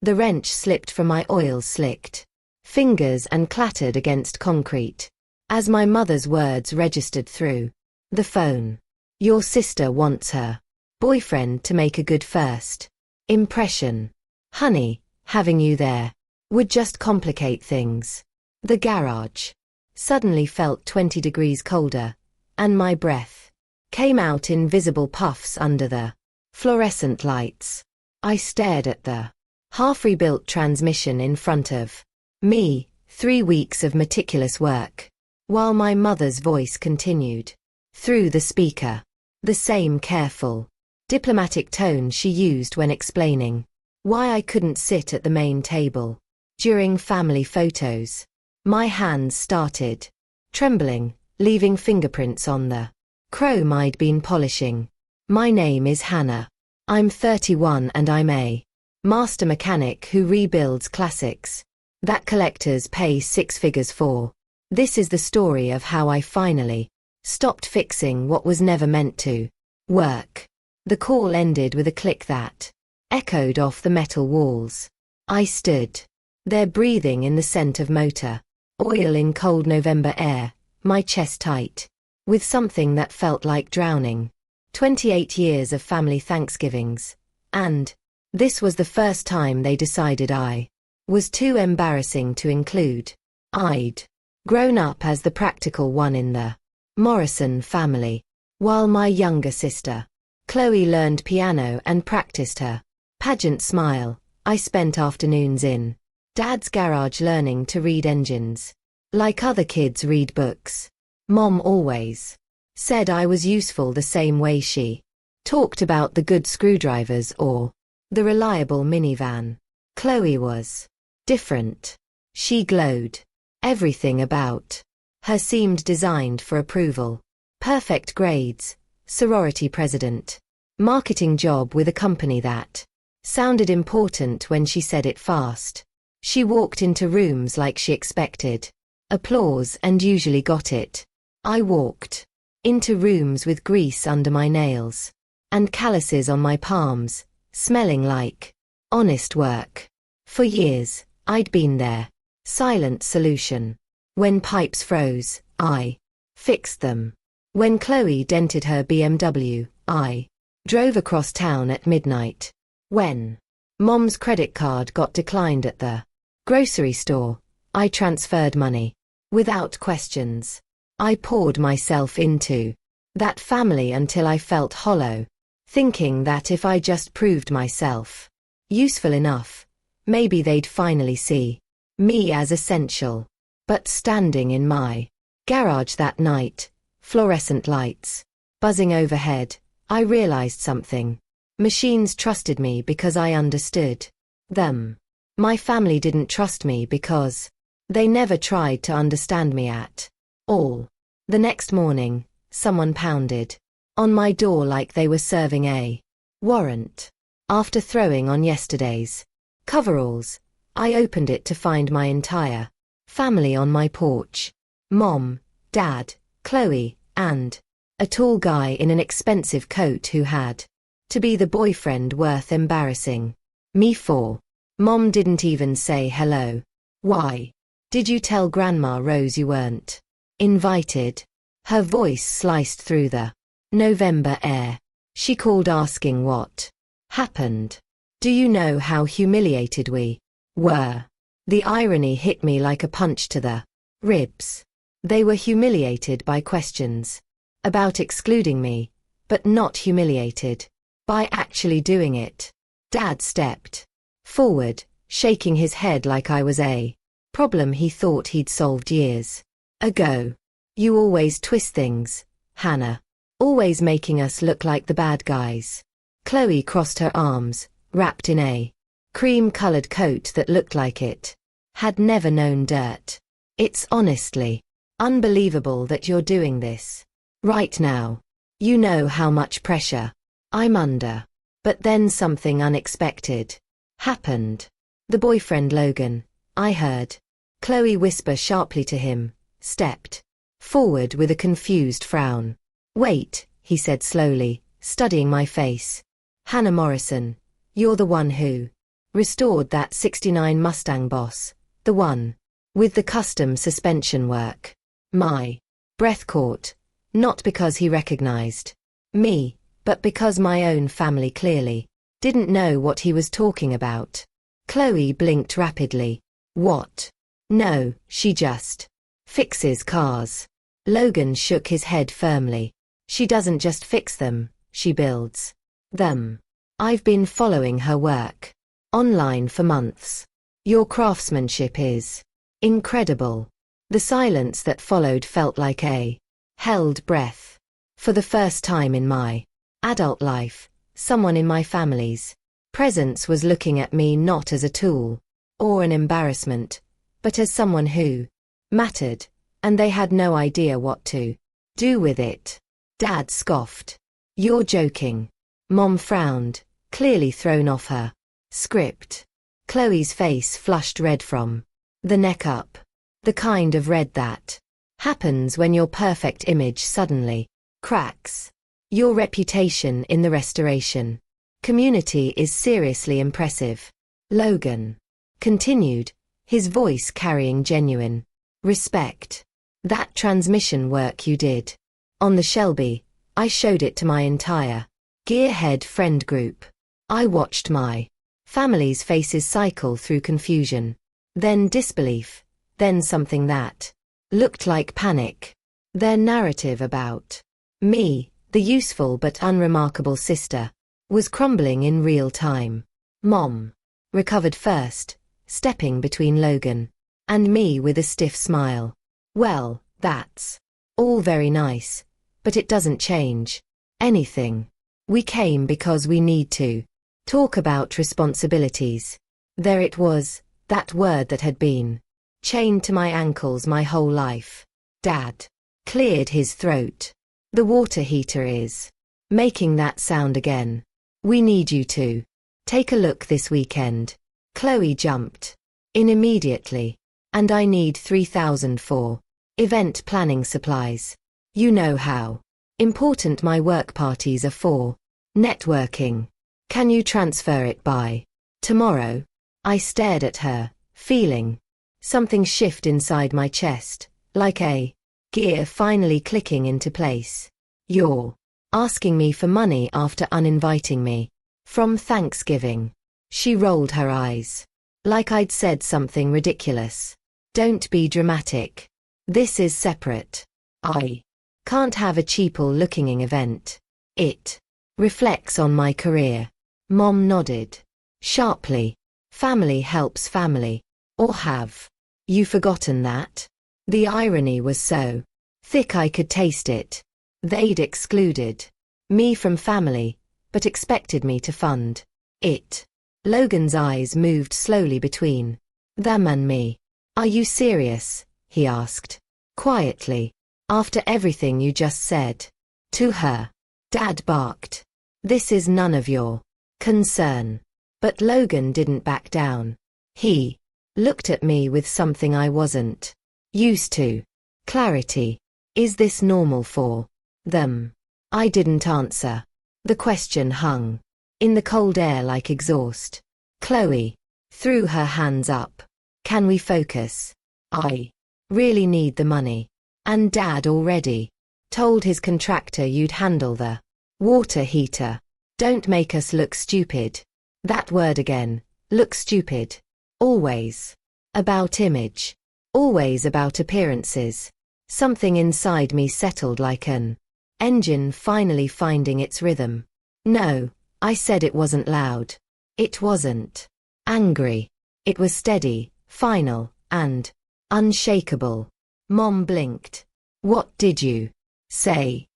The wrench slipped from my oil-slicked fingers and clattered against concrete. As my mother's words registered through the phone. Your sister wants her boyfriend to make a good first impression. Honey, having you there would just complicate things. The garage suddenly felt 20 degrees colder, and my breath came out in visible puffs under the fluorescent lights. I stared at the half-rebuilt transmission in front of me, 3 weeks of meticulous work, while my mother's voice continued through the speaker, the same careful, diplomatic tone she used when explaining why I couldn't sit at the main table during family photos. My hands started trembling, leaving fingerprints on the chrome I'd been polishing. My name is Hannah. I'm 31 and I'm a master mechanic who rebuilds classics that collectors pay 6 figures for. This is the story of how I finally stopped fixing what was never meant to work. The call ended with a click that echoed off the metal walls. I stood there breathing in the scent of motor oil in cold November air, my chest tight with something that felt like drowning. 28 years of family Thanksgivings, and this was the first time they decided I was too embarrassing to include. I'd grown up as the practical one in the Morrison family, while my younger sister, Chloe, learned piano and practiced her pageant smile. I spent afternoons in Dad's garage learning to read engines. Like other kids read books. Mom always said I was useful the same way she talked about the good screwdrivers or the reliable minivan. Chloe was different. She glowed. Everything about her seemed designed for approval. Perfect grades, sorority president, marketing job with a company that sounded important when she said it fast. She walked into rooms like she expected applause and usually got it. I walked into rooms with grease under my nails and calluses on my palms, smelling like honest work. For years, I'd been there. Silent solution. When pipes froze, I fixed them. When Chloe dented her BMW, I drove across town at midnight. When Mom's credit card got declined at the grocery store, I transferred money. Without questions, I poured myself into that family until I felt hollow, thinking that if I just proved myself useful enough, maybe they'd finally see me as essential. But standing in my garage that night, fluorescent lights buzzing overhead, I realized something. Machines trusted me because I understood them. My family didn't trust me because they never tried to understand me at all. The next morning, someone pounded on my door like they were serving a warrant. After throwing on yesterday's coveralls, I opened it to find my entire family on my porch. Mom, Dad, Chloe, and a tall guy in an expensive coat who had to be the boyfriend worth embarrassing me for. Mom didn't even say hello. Why did you tell Grandma Rose you weren't invited? Her voice sliced through the November air. She called asking what happened. Do you know how humiliated we were? The irony hit me like a punch to the ribs. They were humiliated by questions about excluding me, but not humiliated by actually doing it. Dad stepped forward, shaking his head like I was a problem he thought he'd solved years ago. You always twist things, Hannah. Always making us look like the bad guys. Chloe crossed her arms, wrapped in a cream-colored coat that looked like it had never known dirt. It's honestly unbelievable that you're doing this right now. You know how much pressure I'm under. But then something unexpected happened. The boyfriend Logan, I heard Chloe whisper sharply to him, stepped forward with a confused frown. Wait, he said slowly, studying my face. Hannah Morrison, you're the one who Restored that '69 Mustang boss, the one with the custom suspension work. My breath caught, not because he recognized me, but because my own family clearly didn't know what he was talking about. Chloe blinked rapidly. What? No, she just fixes cars. Logan shook his head firmly. She doesn't just fix them, she builds them. I've been following her work online for months. Your craftsmanship is incredible. The silence that followed felt like a held breath. For the first time in my adult life, someone in my family's presence was looking at me not as a tool or an embarrassment, but as someone who mattered, and they had no idea what to do with it. Dad scoffed. You're joking. Mom frowned, clearly thrown off her script. Chloe's face flushed red from the neck up. The kind of red that happens when your perfect image suddenly cracks. Your reputation in the restoration community is seriously impressive. Logan continued, his voice carrying genuine respect. That transmission work you did on the Shelby, I showed it to my entire gearhead friend group. I watched my family's faces cycle through confusion, then disbelief, then something that looked like panic. Their narrative about me, the useful but unremarkable sister, was crumbling in real time. Mom recovered first, stepping between Logan and me with a stiff smile. Well, that's all very nice, but it doesn't change anything. We came because we need to talk about responsibilities. There it was, that word that had been chained to my ankles my whole life. Dad cleared his throat. The water heater is making that sound again. We need you to take a look this weekend. Chloe jumped in immediately. And I need 3,000 for event planning supplies. You know how important my work parties are for networking. Can you transfer it by tomorrow? I stared at her, feeling something shift inside my chest, like a gear finally clicking into place. You're asking me for money after uninviting me from Thanksgiving. She rolled her eyes, like I'd said something ridiculous. Don't be dramatic. This is separate. I can't have a cheaper-looking event. It reflects on my career. Mom nodded sharply. Family helps family. Or have you forgotten that? The irony was so thick I could taste it. They'd excluded me from family, but expected me to fund it. Logan's eyes moved slowly between them and me. Are you serious? He asked quietly. After everything you just said to her. Dad barked. This is none of your concern. But Logan didn't back down. He looked at me with something I wasn't used to. Clarity. Is this normal for them? I didn't answer. The question hung in the cold air like exhaust. Chloe threw her hands up. Can we focus? I really need the money. And Dad already told his contractor you'd handle the water heater. Don't make us look stupid. That word again. Look stupid. Always about image. Always about appearances. Something inside me settled like an engine finally finding its rhythm. No, I said it wasn't loud. It wasn't angry. It was steady, final, and unshakable. Mom blinked. What did you say?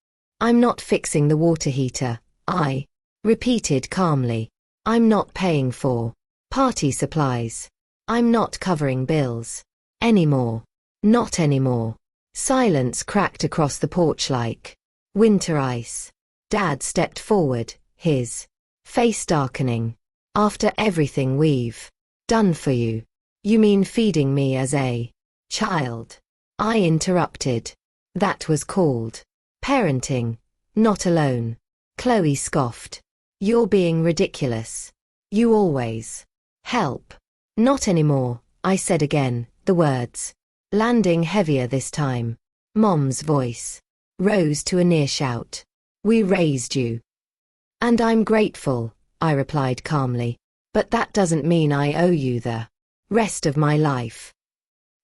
I'm not fixing the water heater, I repeated calmly. I'm not paying for party supplies. I'm not covering bills. Anymore. Not anymore. Silence cracked across the porch like winter ice. Dad stepped forward, his face darkening. After everything we've done for you. You mean feeding me as a child? I interrupted. That was called parenting, not alone. Chloe scoffed. You're being ridiculous. You always Help. Not anymore, I said again, the words landing heavier this time. Mom's voice rose to a near shout. We raised you. And I'm grateful, I replied calmly. But that doesn't mean I owe you the rest of my life.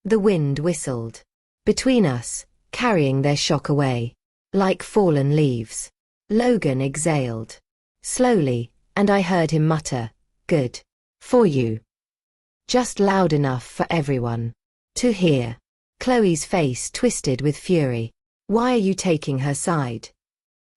The wind whistled between us, carrying their shock away. Like fallen leaves. Logan exhaled slowly, and I heard him mutter, "Good for you." Just loud enough for everyone to hear. Chloe's face twisted with fury. Why are you taking her side?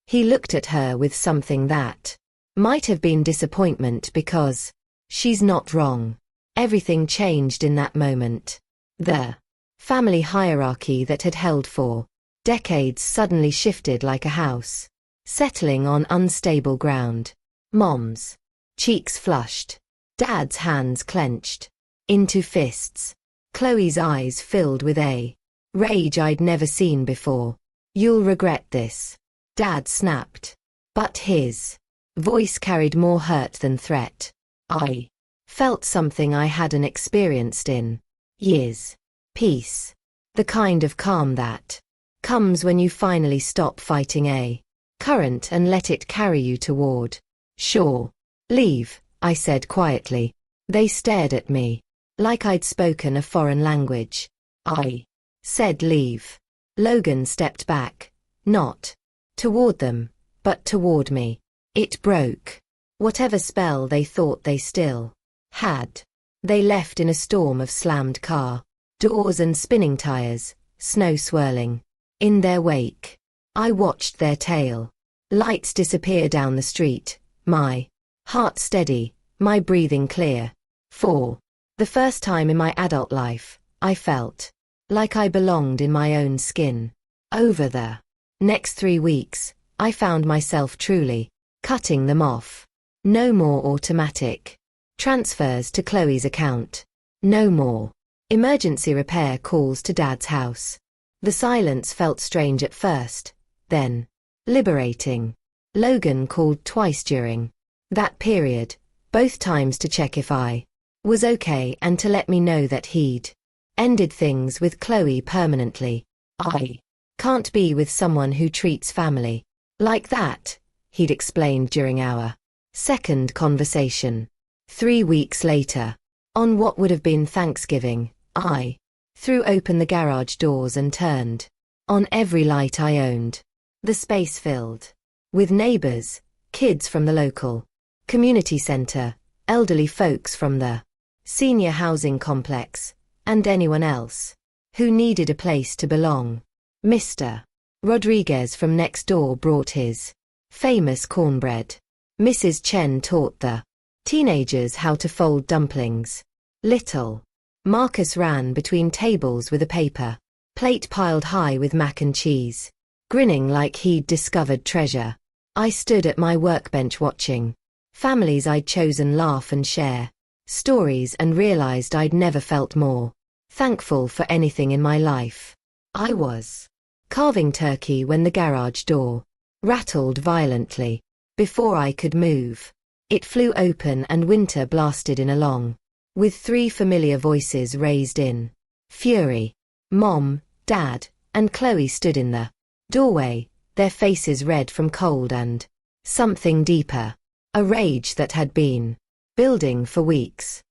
He looked at her with something that might have been disappointment because she's not wrong. Everything changed in that moment. The family hierarchy that had held for decades suddenly shifted like a house, settling on unstable ground. Mom's cheeks flushed. Dad's hands clenched into fists. Chloe's eyes filled with a rage I'd never seen before. You'll regret this, Dad snapped. But his voice carried more hurt than threat. I felt something I hadn't experienced in years. Peace. The kind of calm that comes when you finally stop fighting a current and let it carry you toward shore. Leave, I said quietly. They stared at me like I'd spoken a foreign language. I said leave. Logan stepped back, not toward them, but toward me. It broke whatever spell they thought they still had. They left in a storm of slammed car doors and spinning tires, snow swirling in their wake. I watched their tail lights disappear down the street, my heart steady, my breathing clear. For the first time in my adult life, I felt like I belonged in my own skin. Over the next 3 weeks, I found myself truly cutting them off. No more automatic transfers to Chloe's account. No more emergency repair calls to Dad's house. The silence felt strange at first, then liberating. Logan called twice during that period, both times to check if I was okay and to let me know that he'd ended things with Chloe permanently. I can't be with someone who treats family like that, he'd explained during our second conversation. 3 weeks later, on what would have been Thanksgiving, I threw open the garage doors and turned on every light I owned. The space filled with neighbors, kids from the local community center, elderly folks from the senior housing complex, and anyone else who needed a place to belong. Mr. Rodriguez from next door brought his famous cornbread. Mrs. Chen taught the teenagers how to fold dumplings. Little Marcus ran between tables with a paper plate piled high with mac and cheese, grinning like he'd discovered treasure. I stood at my workbench watching families I'd chosen laugh and share stories and realized I'd never felt more thankful for anything in my life. I was carving turkey when the garage door rattled violently. Before I could move, it flew open and winter blasted in along, with 3 familiar voices raised in fury. Mom, Dad, and Chloe stood in the doorway, their faces red from cold and something deeper, a rage that had been building for weeks.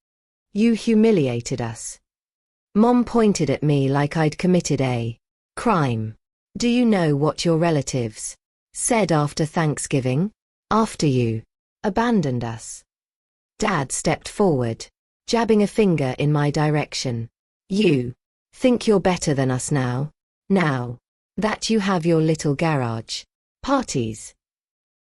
You humiliated us. Mom pointed at me like I'd committed a crime. Do you know what your relatives said after Thanksgiving? After you abandoned us? Dad stepped forward, jabbing a finger in my direction. You think you're better than us now? Now that you have your little garage parties?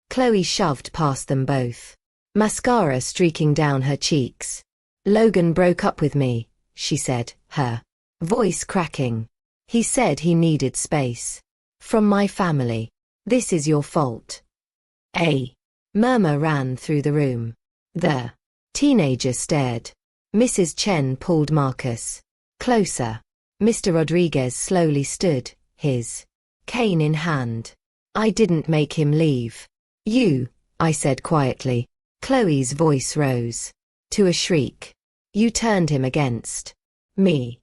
Chloe shoved past them both, mascara streaking down her cheeks. Logan broke up with me, she said, her voice cracking. He said he needed space from my family. This is your fault. A murmur ran through the room. The teenager stared. Mrs. Chen pulled Marcus closer. Mr. Rodriguez slowly stood, his cane in hand. I didn't make him leave. You, I said quietly. Chloe's voice rose to a shriek. You turned him against me.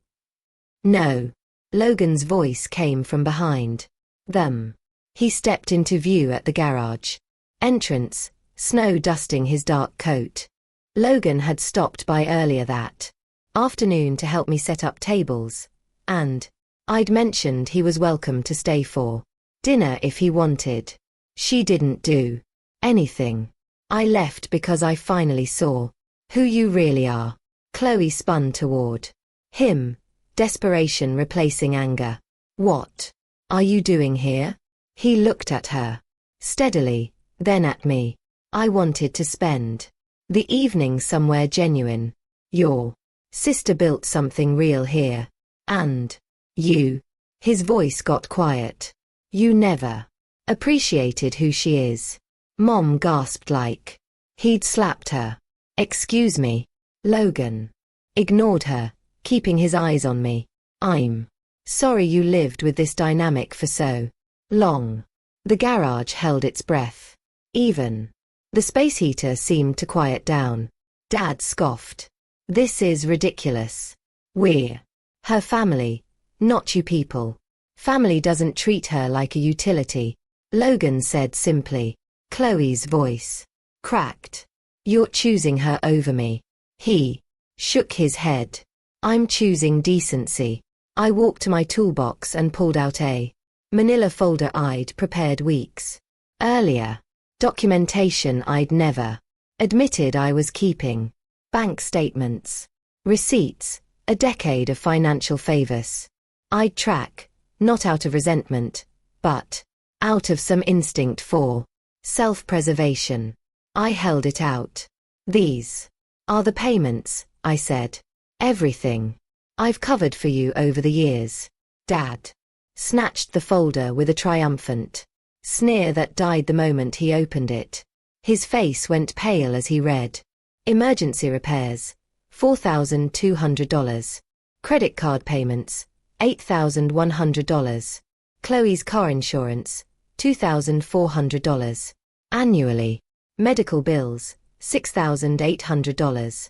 No. Logan's voice came from behind them. He stepped into view at the garage entrance, snow dusting his dark coat. Logan had stopped by earlier that afternoon to help me set up tables, and I'd mentioned he was welcome to stay for dinner if he wanted. She didn't do anything. I left because I finally saw who you really are. Chloe spun toward him, desperation replacing anger. What are you doing here? He looked at her steadily, then at me. I wanted to spend the evening somewhere genuine. Your sister built something real here. And you. His voice got quiet. You never appreciated who she is. Mom gasped like he'd slapped her. Excuse me. Logan ignored her, keeping his eyes on me. I'm sorry you lived with this dynamic for so long. The garage held its breath. Even the space heater seemed to quiet down. Dad scoffed. This is ridiculous. We're her family, not you people. Family doesn't treat her like a utility, Logan said simply. Chloe's voice cracked. You're choosing her over me. He shook his head. I'm choosing decency. I walked to my toolbox and pulled out a manila folder I'd prepared weeks earlier. Documentation I'd never admitted I was keeping. Bank statements, receipts, a decade of financial favors. I'd track, not out of resentment, but out of some instinct for self-preservation. I held it out. These are the payments, I said. Everything I've covered for you over the years. Dad snatched the folder with a triumphant sneer that died the moment he opened it. His face went pale as he read. Emergency repairs, $4,200. Credit card payments, $8,100. Chloe's car insurance, $2,400. Annually. Medical bills, $6,800.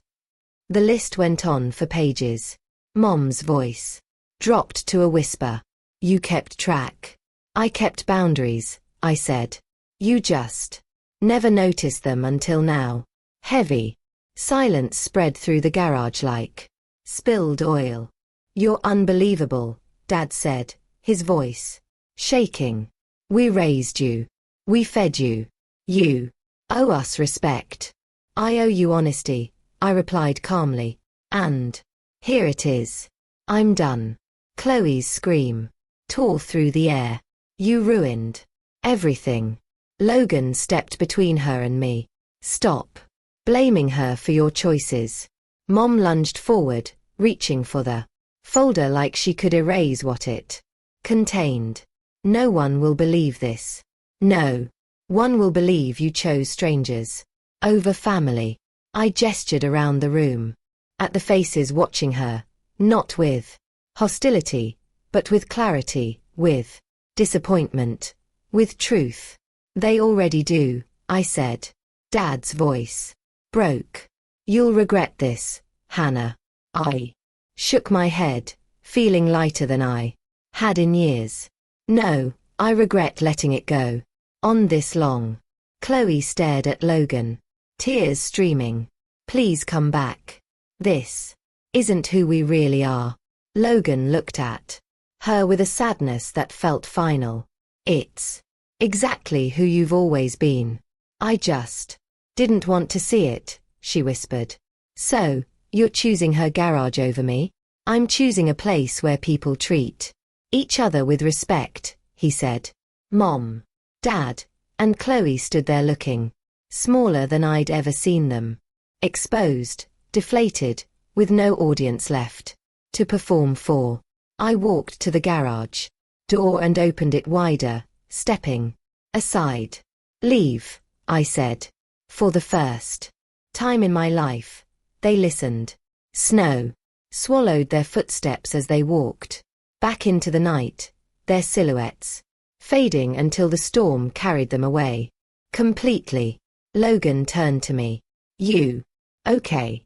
The list went on for pages. Mom's voice dropped to a whisper. You kept track. I kept boundaries, I said. You just never noticed them until now. Heavy silence spread through the garage like spilled oil. You're unbelievable, Dad said, his voice shaking. We raised you. We fed you. You owe us respect. I owe you honesty, I replied calmly. And here it is. I'm done. Chloe's scream tore through the air. You ruined everything. Logan stepped between her and me. Stop blaming her for your choices. Mom lunged forward, reaching for the folder like she could erase what it contained. No one will believe this. No one will believe you chose strangers over family. I gestured around the room at the faces watching her, not with hostility, but with clarity, with disappointment, with truth. They already do, I said. Dad's voice broke. You'll regret this, Hannah. I shook my head, feeling lighter than I had in years. No, I regret letting it go on this long. Chloe stared at Logan, tears streaming. Please come back. This isn't who we really are. Logan looked at her with a sadness that felt final. It's exactly who you've always been. I just didn't want to see it, she whispered. So, you're choosing her garage over me? I'm choosing a place where people treat each other with respect, he said. Mom, Dad, and Chloe stood there looking smaller than I'd ever seen them. Exposed, deflated, with no audience left to perform for. I walked to the garage door and opened it wider, stepping aside. Leave, I said. For the first time in my life, they listened. Snow swallowed their footsteps as they walked back into the night, their silhouettes fading until the storm carried them away completely. Logan turned to me. You okay?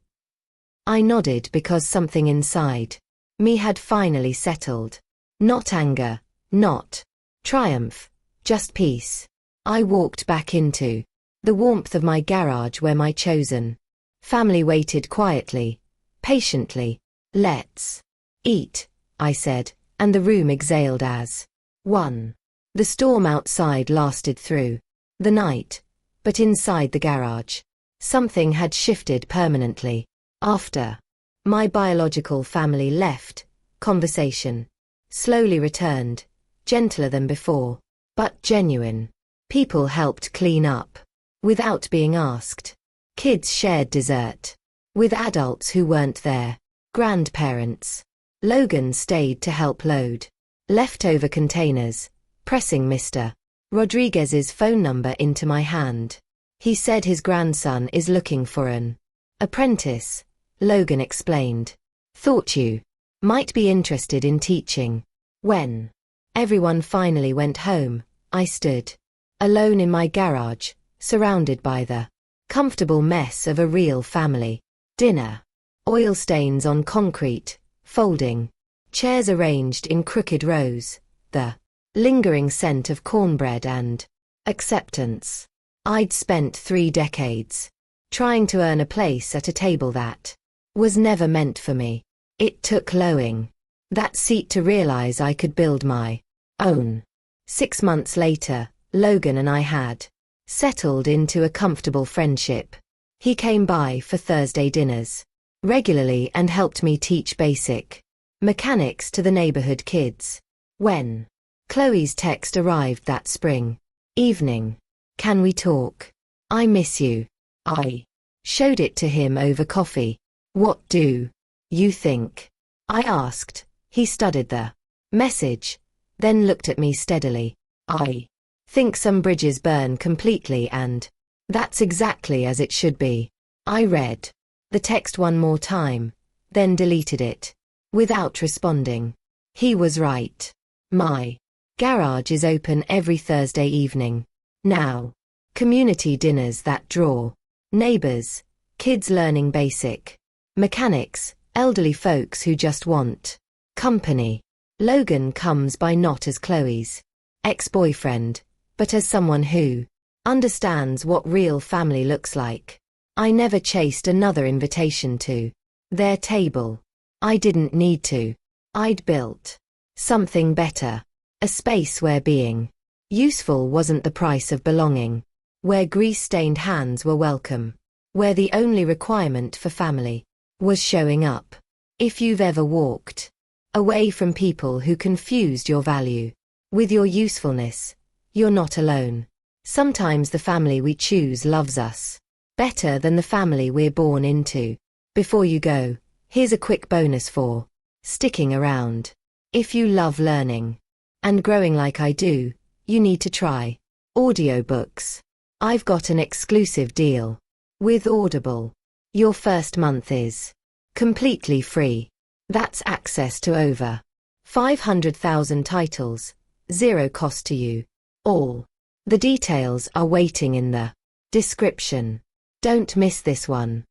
I nodded because something inside me had finally settled. Not anger, not triumph, just peace. I walked back into the warmth of my garage where my chosen family waited quietly, patiently. Let's eat, I said, and the room exhaled as one. The storm outside lasted through the night, but inside the garage, something had shifted permanently. After my biological family left, conversation slowly returned, gentler than before, but genuine. People helped clean up without being asked. Kids shared dessert with adults who weren't there. Grandparents. Logan stayed to help load leftover containers, pressing Mr. Rodriguez's phone number into my hand. He said his grandson is looking for an apprentice, Logan explained. Thought you might be interested in teaching. When everyone finally went home, I stood alone in my garage, surrounded by the comfortable mess of a real family dinner. Oil stains on concrete, folding chairs arranged in crooked rows, the lingering scent of cornbread and acceptance. I'd spent 3 decades trying to earn a place at a table that was never meant for me. It took lowing that seat to realize I could build my own. 6 months later, Logan and I had settled into a comfortable friendship. He came by for Thursday dinners regularly and helped me teach basic mechanics to the neighborhood kids. When Chloe's text arrived that spring evening, "Can we talk? I miss you." I showed it to him over coffee. "What do you think?" I asked. He studied the message, then looked at me steadily. "I think some bridges burn completely, and that's exactly as it should be." I read the text one more time, then deleted it without responding. He was right. My garage is open every Thursday evening now. Community dinners that draw neighbors, kids learning basic mechanics, elderly folks who just want company. Logan comes by not as Chloe's ex-boyfriend, but as someone who understands what real family looks like. I never chased another invitation to their table. I didn't need to. I'd built something better. A space where being useful wasn't the price of belonging. Where grease-stained hands were welcome. Where the only requirement for family was showing up. If you've ever walked away from people who confused your value with your usefulness, you're not alone. Sometimes the family we choose loves us better than the family we're born into. Before you go, here's a quick bonus for sticking around. If you love learning and growing like I do, you need to try audiobooks. I've got an exclusive deal with Audible. Your first month is completely free. That's access to over 500,000 titles, 0 cost to you. All the details are waiting in the description. Don't miss this one.